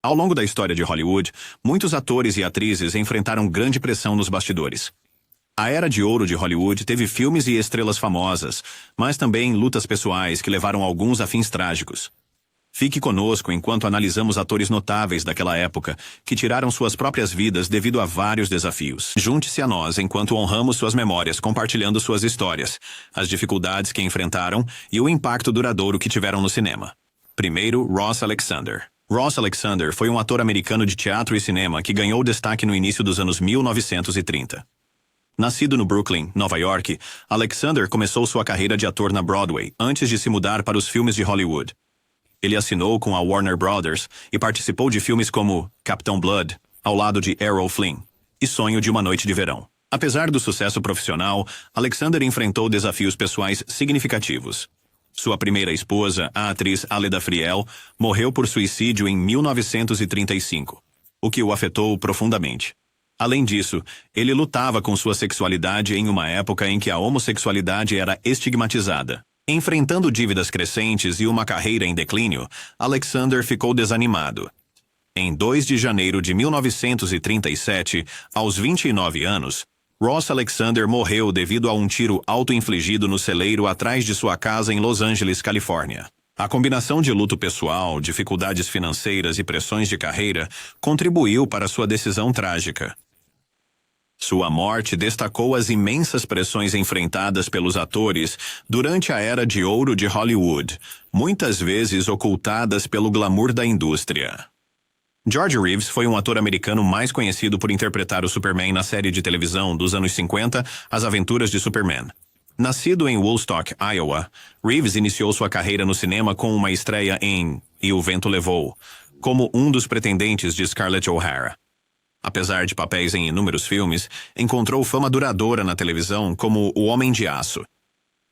Ao longo da história de Hollywood, muitos atores e atrizes enfrentaram grande pressão nos bastidores. A era de ouro de Hollywood teve filmes e estrelas famosas, mas também lutas pessoais que levaram alguns a fins trágicos. Fique conosco enquanto analisamos atores notáveis daquela época que tiraram suas próprias vidas devido a vários desafios. Junte-se a nós enquanto honramos suas memórias, compartilhando suas histórias, as dificuldades que enfrentaram e o impacto duradouro que tiveram no cinema. Primeiro, Ross Alexander. Ross Alexander foi um ator americano de teatro e cinema que ganhou destaque no início dos anos 1930. Nascido no Brooklyn, Nova York, Alexander começou sua carreira de ator na Broadway antes de se mudar para os filmes de Hollywood. Ele assinou com a Warner Brothers e participou de filmes como Captain Blood, ao lado de Errol Flynn, e Sonho de uma Noite de Verão. Apesar do sucesso profissional, Alexander enfrentou desafios pessoais significativos. Sua primeira esposa, a atriz Aleda Friel, morreu por suicídio em 1935, o que o afetou profundamente. Além disso, ele lutava com sua sexualidade em uma época em que a homossexualidade era estigmatizada. Enfrentando dívidas crescentes e uma carreira em declínio, Alexander ficou desanimado. Em 2 de janeiro de 1937, aos 29 anos, Ross Alexander morreu devido a um tiro auto-infligido no celeiro atrás de sua casa em Los Angeles, Califórnia. A combinação de luto pessoal, dificuldades financeiras e pressões de carreira contribuiu para sua decisão trágica. Sua morte destacou as imensas pressões enfrentadas pelos atores durante a era de ouro de Hollywood, muitas vezes ocultadas pelo glamour da indústria. George Reeves foi um ator americano mais conhecido por interpretar o Superman na série de televisão dos anos 50, As Aventuras de Superman. Nascido em Woolstock, Iowa, Reeves iniciou sua carreira no cinema com uma estreia em E o Vento Levou, como um dos pretendentes de Scarlett O'Hara. Apesar de papéis em inúmeros filmes, encontrou fama duradoura na televisão como o Homem de Aço.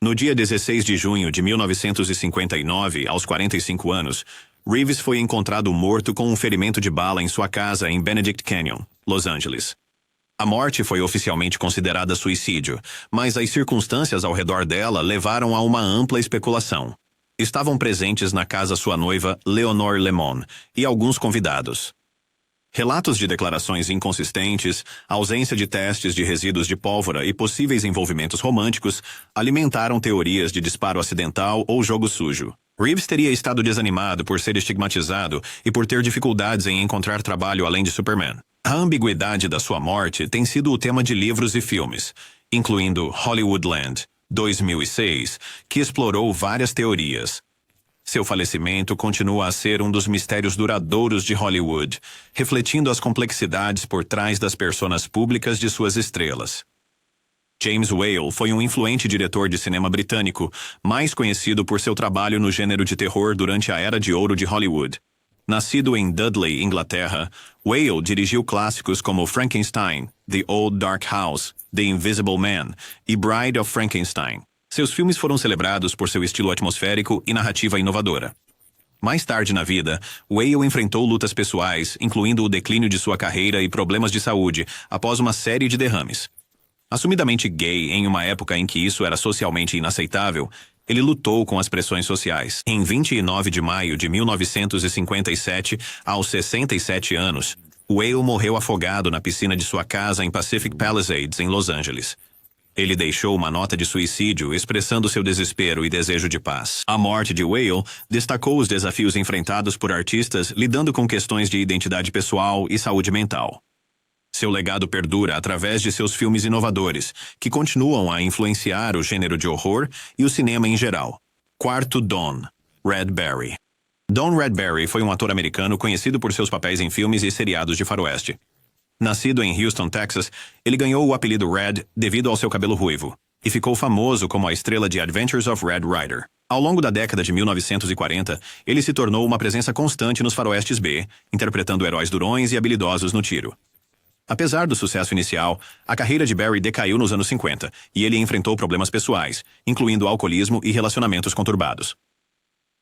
No dia 16 de junho de 1959, aos 45 anos, Reeves foi encontrado morto com um ferimento de bala em sua casa em Benedict Canyon, Los Angeles. A morte foi oficialmente considerada suicídio, mas as circunstâncias ao redor dela levaram a uma ampla especulação. Estavam presentes na casa sua noiva, Leonore Lemon, e alguns convidados. Relatos de declarações inconsistentes, ausência de testes de resíduos de pólvora e possíveis envolvimentos românticos alimentaram teorias de disparo acidental ou jogo sujo. Reeves teria estado desanimado por ser estigmatizado e por ter dificuldades em encontrar trabalho além de Superman. A ambiguidade da sua morte tem sido o tema de livros e filmes, incluindo Hollywoodland, 2006, que explorou várias teorias. Seu falecimento continua a ser um dos mistérios duradouros de Hollywood, refletindo as complexidades por trás das personas públicas de suas estrelas. James Whale foi um influente diretor de cinema britânico, mais conhecido por seu trabalho no gênero de terror durante a Era de Ouro de Hollywood. Nascido em Dudley, Inglaterra, Whale dirigiu clássicos como Frankenstein, The Old Dark House, The Invisible Man e Bride of Frankenstein. Seus filmes foram celebrados por seu estilo atmosférico e narrativa inovadora. Mais tarde na vida, Whale enfrentou lutas pessoais, incluindo o declínio de sua carreira e problemas de saúde, após uma série de derrames. Assumidamente gay em uma época em que isso era socialmente inaceitável, ele lutou com as pressões sociais. Em 29 de maio de 1957, aos 67 anos, Whale morreu afogado na piscina de sua casa em Pacific Palisades, em Los Angeles. Ele deixou uma nota de suicídio expressando seu desespero e desejo de paz. A morte de Whale destacou os desafios enfrentados por artistas lidando com questões de identidade pessoal e saúde mental. Seu legado perdura através de seus filmes inovadores, que continuam a influenciar o gênero de horror e o cinema em geral. Quarto Don, Red Barry. Don Red Barry foi um ator americano conhecido por seus papéis em filmes e seriados de faroeste. Nascido em Houston, Texas, ele ganhou o apelido Red devido ao seu cabelo ruivo, e ficou famoso como a estrela de Adventures of Red Ryder. Ao longo da década de 1940, ele se tornou uma presença constante nos faroestes B, interpretando heróis durões e habilidosos no tiro. Apesar do sucesso inicial, a carreira de Barry decaiu nos anos 50, e ele enfrentou problemas pessoais, incluindo alcoolismo e relacionamentos conturbados.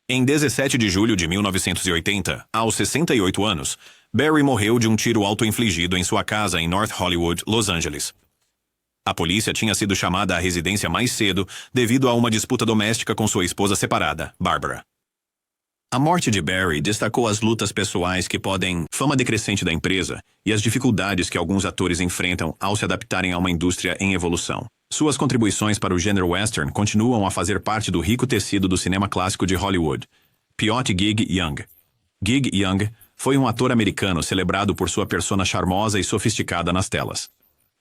Em 17 de julho de 1980, aos 68 anos, Barry morreu de um tiro auto-infligido em sua casa em North Hollywood, Los Angeles. A polícia tinha sido chamada à residência mais cedo devido a uma disputa doméstica com sua esposa separada, Barbara. A morte de Barry destacou as lutas pessoais que podem, fama decrescente da empresa e as dificuldades que alguns atores enfrentam ao se adaptarem a uma indústria em evolução. Suas contribuições para o gênero western continuam a fazer parte do rico tecido do cinema clássico de Hollywood. Piotr Gig Young. Gig Young foi um ator americano celebrado por sua persona charmosa e sofisticada nas telas.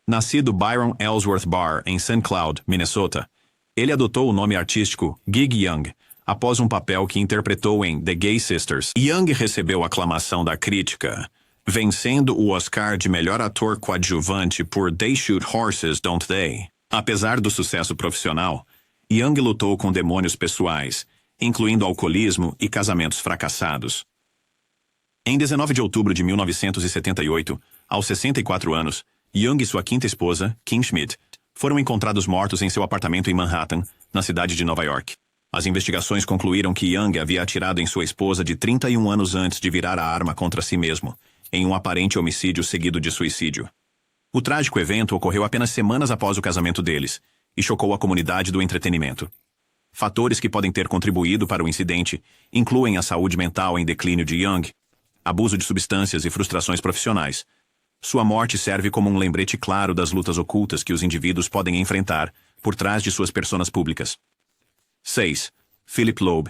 Nascido Byron Ellsworth Barr em St. Cloud, Minnesota, ele adotou o nome artístico Gig Young após um papel que interpretou em The Gay Sisters. Young recebeu aclamação da crítica, vencendo o Oscar de melhor ator coadjuvante por They Shoot Horses, Don't They? Apesar do sucesso profissional, Young lutou com demônios pessoais, incluindo alcoolismo e casamentos fracassados. Em 19 de outubro de 1978, aos 64 anos, Young e sua quinta esposa, Kim Schmidt, foram encontrados mortos em seu apartamento em Manhattan, na cidade de Nova York. As investigações concluíram que Young havia atirado em sua esposa de 31 anos antes de virar a arma contra si mesmo, em um aparente homicídio seguido de suicídio. O trágico evento ocorreu apenas semanas após o casamento deles e chocou a comunidade do entretenimento. Fatores que podem ter contribuído para o incidente incluem a saúde mental em declínio de Young, abuso de substâncias e frustrações profissionais. Sua morte serve como um lembrete claro das lutas ocultas que os indivíduos podem enfrentar por trás de suas personas públicas. 6. Philip Loeb.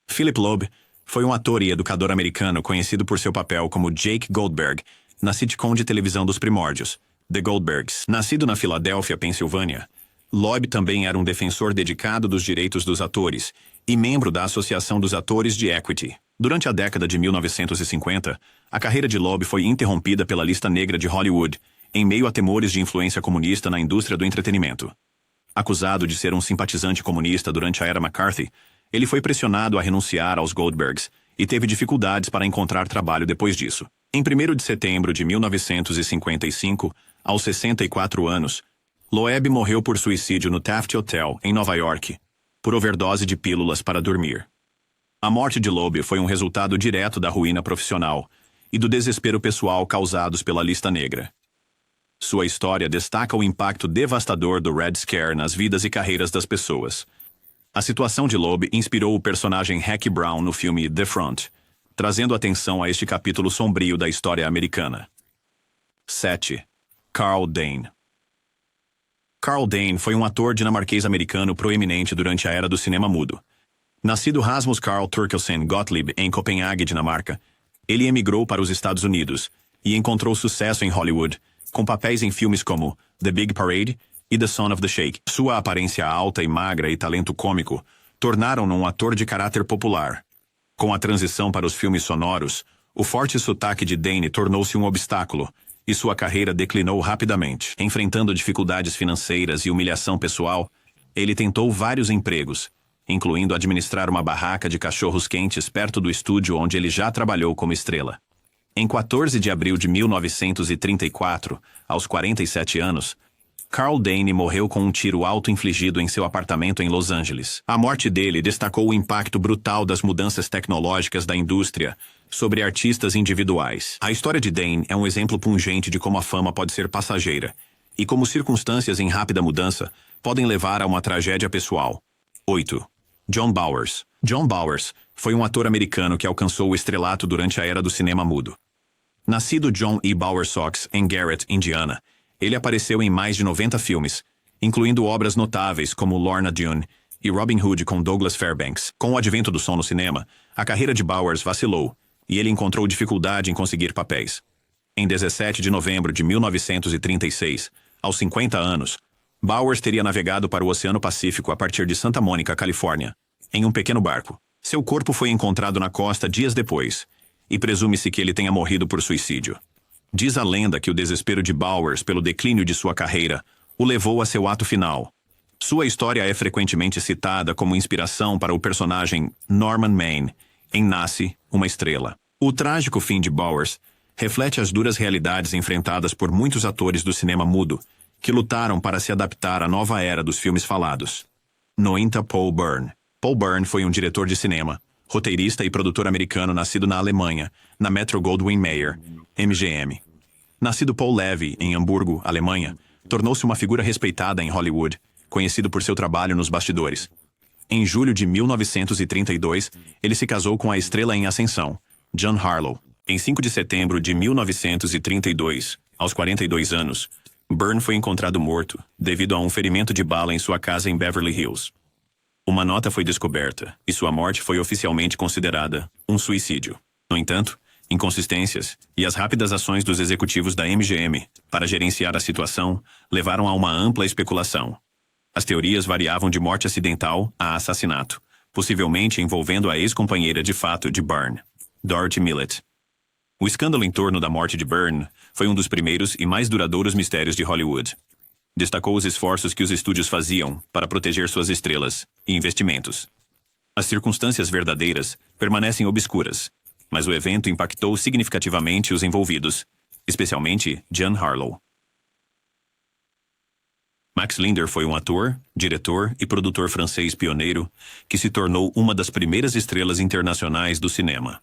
Philip Loeb foi um ator e educador americano conhecido por seu papel como Jake Goldberg na sitcom de televisão dos primórdios, The Goldbergs. Nascido na Filadélfia, Pensilvânia, Loeb também era um defensor dedicado dos direitos dos atores e membro da Associação dos Atores de Equity. Durante a década de 1950, a carreira de Loeb foi interrompida pela lista negra de Hollywood, em meio a temores de influência comunista na indústria do entretenimento. Acusado de ser um simpatizante comunista durante a era McCarthy, ele foi pressionado a renunciar aos Goldbergs e teve dificuldades para encontrar trabalho depois disso. Em 1º de setembro de 1955, aos 64 anos, Loeb morreu por suicídio no Taft Hotel, em Nova York, por overdose de pílulas para dormir. A morte de Loeb foi um resultado direto da ruína profissional e do desespero pessoal causados pela lista negra. Sua história destaca o impacto devastador do Red Scare nas vidas e carreiras das pessoas. A situação de Loeb inspirou o personagem Hack Brown no filme The Front, trazendo atenção a este capítulo sombrio da história americana. 7. Carl Dane. Carl Dane foi um ator dinamarquês-americano proeminente durante a era do cinema mudo. Nascido Rasmus Carl Turkelsen Gottlieb em Copenhague, Dinamarca, ele emigrou para os Estados Unidos e encontrou sucesso em Hollywood, com papéis em filmes como The Big Parade e The Son of the Sheikh. Sua aparência alta e magra e talento cômico tornaram-no um ator de caráter popular. Com a transição para os filmes sonoros, o forte sotaque de Dane tornou-se um obstáculo, e sua carreira declinou rapidamente. Enfrentando dificuldades financeiras e humilhação pessoal, ele tentou vários empregos, incluindo administrar uma barraca de cachorros-quentes perto do estúdio onde ele já trabalhou como estrela. Em 14 de abril de 1934, aos 47 anos, Carl Dane morreu com um tiro auto-infligido em seu apartamento em Los Angeles. A morte dele destacou o impacto brutal das mudanças tecnológicas da indústria sobre artistas individuais. A história de Dane é um exemplo pungente de como a fama pode ser passageira e como circunstâncias em rápida mudança podem levar a uma tragédia pessoal. 8. John Bowers. John Bowers foi um ator americano que alcançou o estrelato durante a era do cinema mudo. Nascido John E. Bowersox em Garrett, Indiana, ele apareceu em mais de 90 filmes, incluindo obras notáveis como Lorna Doone e Robin Hood com Douglas Fairbanks. Com o advento do som no cinema, a carreira de Bowers vacilou e ele encontrou dificuldade em conseguir papéis. Em 17 de novembro de 1936, aos 50 anos, Bowers teria navegado para o Oceano Pacífico a partir de Santa Mônica, Califórnia, em um pequeno barco. Seu corpo foi encontrado na costa dias depois, e presume-se que ele tenha morrido por suicídio. Diz a lenda que o desespero de Bowers pelo declínio de sua carreira o levou a seu ato final. Sua história é frequentemente citada como inspiração para o personagem Norman Maine, em Nasce, uma Estrela. O trágico fim de Bowers reflete as duras realidades enfrentadas por muitos atores do cinema mudo, que lutaram para se adaptar à nova era dos filmes falados. 9. Paul Byrne. Paul Byrne foi um diretor de cinema, roteirista e produtor americano nascido na Alemanha, na Metro-Goldwyn-Mayer, MGM. Nascido Paul Levy, em Hamburgo, Alemanha, tornou-se uma figura respeitada em Hollywood, conhecido por seu trabalho nos bastidores. Em julho de 1932, ele se casou com a estrela em ascensão, Jean Harlow. Em 5 de setembro de 1932, aos 42 anos, Byrne foi encontrado morto devido a um ferimento de bala em sua casa em Beverly Hills. Uma nota foi descoberta e sua morte foi oficialmente considerada um suicídio. No entanto, inconsistências e as rápidas ações dos executivos da MGM para gerenciar a situação levaram a uma ampla especulação. As teorias variavam de morte acidental a assassinato, possivelmente envolvendo a ex-companheira de fato de Byrne, Dorothy Millett. O escândalo em torno da morte de Byrne foi um dos primeiros e mais duradouros mistérios de Hollywood. Destacou os esforços que os estúdios faziam para proteger suas estrelas e investimentos. As circunstâncias verdadeiras permanecem obscuras, mas o evento impactou significativamente os envolvidos, especialmente Jean Harlow. Max Linder foi um ator, diretor e produtor francês pioneiro que se tornou uma das primeiras estrelas internacionais do cinema.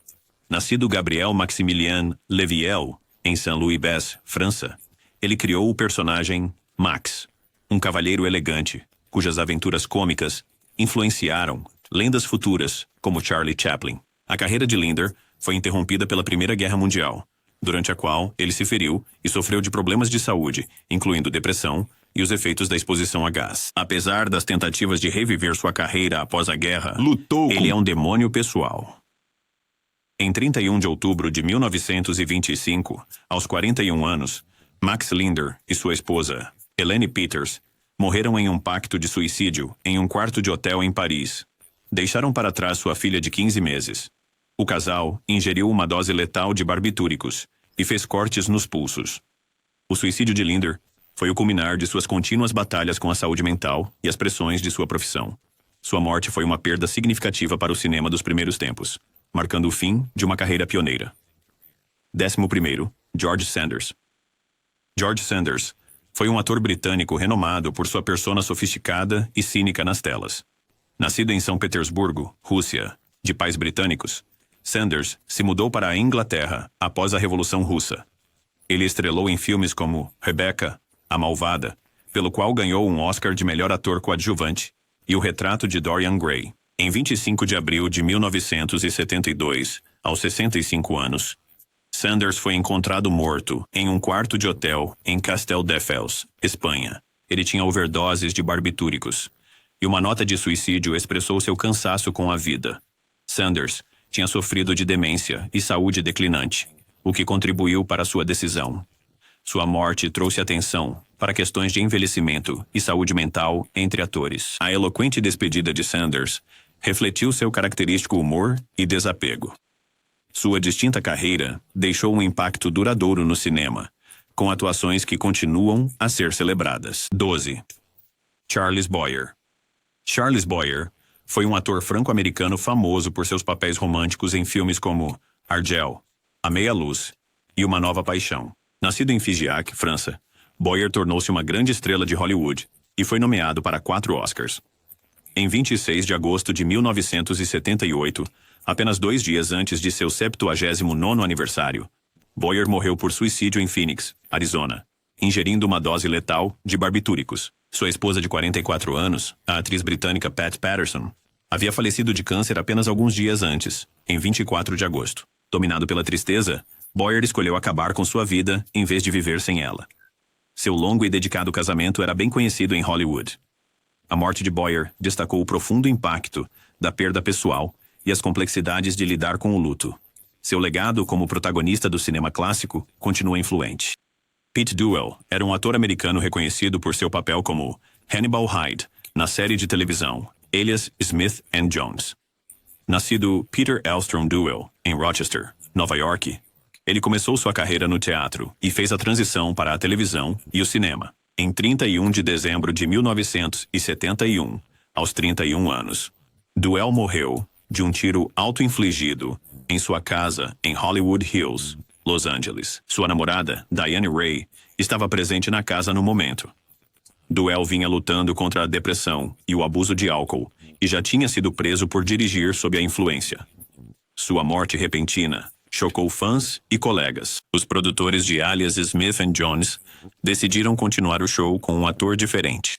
Nascido Gabriel Maximilien Leviel, em Saint-Louis-Bess, França, ele criou o personagem Max, um cavalheiro elegante, cujas aventuras cômicas influenciaram lendas futuras como Charlie Chaplin. A carreira de Linder foi interrompida pela Primeira Guerra Mundial, durante a qual ele se feriu e sofreu de problemas de saúde, incluindo depressão e os efeitos da exposição a gás. Apesar das tentativas de reviver sua carreira após a guerra, ele é um demônio pessoal. Em 31 de outubro de 1925, aos 41 anos, Max Linder e sua esposa, Helene Peters, morreram em um pacto de suicídio em um quarto de hotel em Paris. Deixaram para trás sua filha de 15 meses. O casal ingeriu uma dose letal de barbitúricos e fez cortes nos pulsos. O suicídio de Linder foi o culminar de suas contínuas batalhas com a saúde mental e as pressões de sua profissão. Sua morte foi uma perda significativa para o cinema dos primeiros tempos, marcando o fim de uma carreira pioneira. 11º, George Sanders. George Sanders foi um ator britânico renomado por sua persona sofisticada e cínica nas telas. Nascido em São Petersburgo, Rússia, de pais britânicos, Sanders se mudou para a Inglaterra após a Revolução Russa. Ele estrelou em filmes como Rebecca, a Malvada, pelo qual ganhou um Oscar de melhor ator coadjuvante, e O Retrato de Dorian Gray. Em 25 de abril de 1972, aos 65 anos, Sanders foi encontrado morto em um quarto de hotel em Castelldefels, Espanha. Ele tinha overdoses de barbitúricos, e uma nota de suicídio expressou seu cansaço com a vida. Sanders tinha sofrido de demência e saúde declinante, o que contribuiu para sua decisão. Sua morte trouxe atenção para questões de envelhecimento e saúde mental entre atores. A eloquente despedida de Sanders refletiu seu característico humor e desapego. Sua distinta carreira deixou um impacto duradouro no cinema, com atuações que continuam a ser celebradas. 12. Charles Boyer. Charles Boyer foi um ator franco-americano famoso por seus papéis românticos em filmes como Argel, A Meia Luz e Uma Nova Paixão. Nascido em Figeac, França, Boyer tornou-se uma grande estrela de Hollywood e foi nomeado para 4 Oscars. Em 26 de agosto de 1978, apenas 2 dias antes de seu 79º aniversário, Boyer morreu por suicídio em Phoenix, Arizona, ingerindo uma dose letal de barbitúricos. Sua esposa de 44 anos, a atriz britânica Pat Patterson, havia falecido de câncer apenas alguns dias antes, em 24 de agosto. Dominado pela tristeza, Boyer escolheu acabar com sua vida em vez de viver sem ela. Seu longo e dedicado casamento era bem conhecido em Hollywood. A morte de Boyer destacou o profundo impacto da perda pessoal e as complexidades de lidar com o luto. Seu legado como protagonista do cinema clássico continua influente. Pete Duell era um ator americano reconhecido por seu papel como Hannibal Hyde na série de televisão Alias Smith and Jones. Nascido Peter Elstrom Duell em Rochester, Nova York, ele começou sua carreira no teatro e fez a transição para a televisão e o cinema. Em 31 de dezembro de 1971, aos 31 anos, Duell morreu de um tiro auto-infligido em sua casa em Hollywood Hills, Los Angeles. Sua namorada, Diane Ray, estava presente na casa no momento. Duell vinha lutando contra a depressão e o abuso de álcool e já tinha sido preso por dirigir sob a influência. Sua morte repentina chocou fãs e colegas. Os produtores de Alias Smith and Jones decidiram continuar o show com um ator diferente.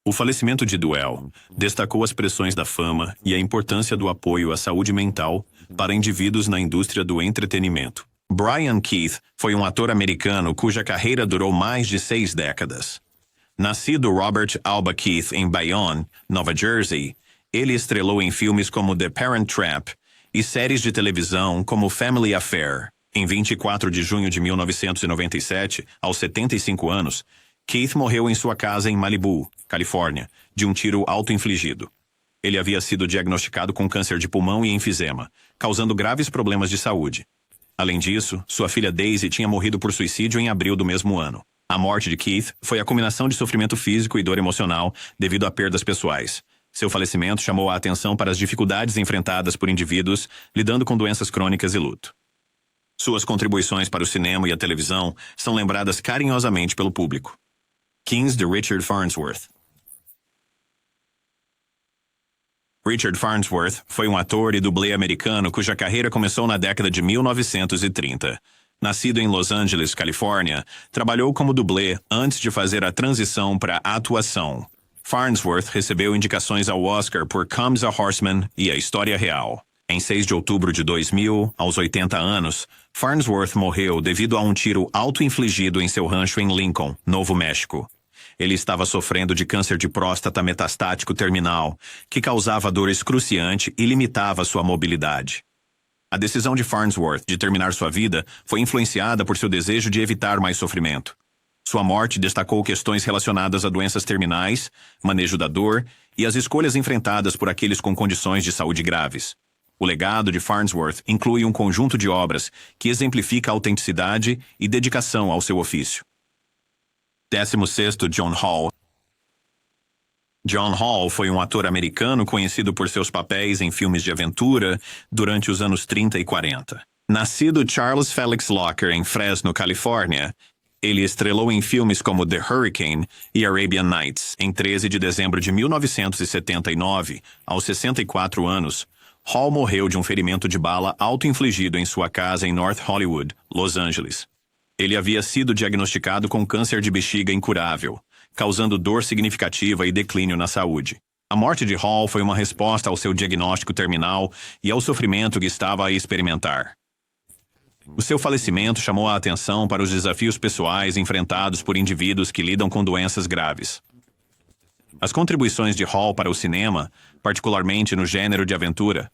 O falecimento de Duell destacou as pressões da fama e a importância do apoio à saúde mental para indivíduos na indústria do entretenimento. Brian Keith foi um ator americano cuja carreira durou mais de 6 décadas. Nascido Robert Alba Keith em Bayonne, Nova Jersey, ele estrelou em filmes como The Parent Trap e séries de televisão como Family Affair. Em 24 de junho de 1997, aos 75 anos, Keith morreu em sua casa em Malibu, Califórnia, de um tiro auto-infligido. Ele havia sido diagnosticado com câncer de pulmão e enfisema, causando graves problemas de saúde. Além disso, sua filha Daisy tinha morrido por suicídio em abril do mesmo ano. A morte de Keith foi a culminação de sofrimento físico e dor emocional devido a perdas pessoais. Seu falecimento chamou a atenção para as dificuldades enfrentadas por indivíduos lidando com doenças crônicas e luto. Suas contribuições para o cinema e a televisão são lembradas carinhosamente pelo público. Kings de Richard Farnsworth. Richard Farnsworth foi um ator e dublê americano cuja carreira começou na década de 1930. Nascido em Los Angeles, Califórnia, trabalhou como dublê antes de fazer a transição para a atuação. Farnsworth recebeu indicações ao Oscar por Comes a Horseman e A História Real. Em 6 de outubro de 2000, aos 80 anos, Farnsworth morreu devido a um tiro auto-infligido em seu rancho em Lincoln, Novo México. Ele estava sofrendo de câncer de próstata metastático terminal, que causava dor excruciante e limitava sua mobilidade. A decisão de Farnsworth de terminar sua vida foi influenciada por seu desejo de evitar mais sofrimento. Sua morte destacou questões relacionadas a doenças terminais, manejo da dor e as escolhas enfrentadas por aqueles com condições de saúde graves. O legado de Farnsworth inclui um conjunto de obras que exemplifica a autenticidade e dedicação ao seu ofício. 16º John Hall. John Hall foi um ator americano conhecido por seus papéis em filmes de aventura durante os anos 30 e 40. Nascido Charles Felix Locker em Fresno, Califórnia, ele estrelou em filmes como The Hurricane e Arabian Nights. Em 13 de dezembro de 1979, aos 64 anos, Hall morreu de um ferimento de bala auto-infligido em sua casa em North Hollywood, Los Angeles. Ele havia sido diagnosticado com câncer de bexiga incurável, causando dor significativa e declínio na saúde. A morte de Hall foi uma resposta ao seu diagnóstico terminal e ao sofrimento que estava a experimentar. O seu falecimento chamou a atenção para os desafios pessoais enfrentados por indivíduos que lidam com doenças graves. As contribuições de Hall para o cinema, particularmente no gênero de aventura,